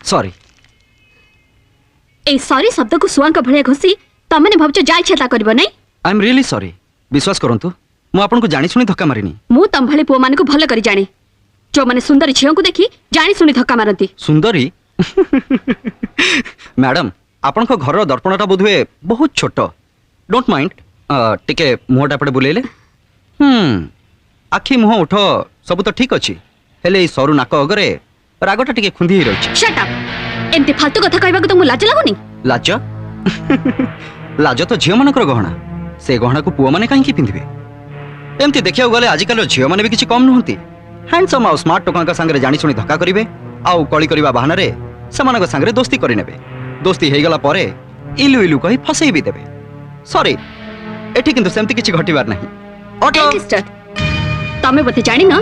Sorry. ए sorry शब्द को सुआंक भलिया घोसी तमने भाबछ जाय छेता करबो नै। I am really sorry. विश्वास करंतु मु आपन को जानि सुनी धक्का मारिनी। मु तम भले पुओ मान को भल करी जानी जो माने सुंदरी झियो को देखी जानी सुनी धक्का मारती। सुंदरी मैडम आपन को घर दर्पणटा बोधुए बहुत छोट। डोंट माइंड टिके मुहटा पड़े बुलेले। आखि मुह उठ सब तो ठीक अछि हेले सरू नाक अगरे रागटा टिके खुंदी ही रही। शट अप एंती फालतू कथा कहबा को तुम लाज लागुनी। लाज लाज तो झियो मानकर गहना से गहना को पुओ माने काहे की पिंधिबे। एमती देखिया गले आजिकल झियो माने भी किछि कम नहंती। हैंडसम आ स्मार्ट टोका संगे जानी सुनी धक्का करिवे आउ कଳି करबा बहाना रे समानक संगे दोस्ती करि नेबे। दोस्ती हेई गला परे इलु इलु कहि फसई भी देबे। सॉरी एठी किंतु सेमती किछि घटिबार नाही। ऑटो तमे बते जानी ना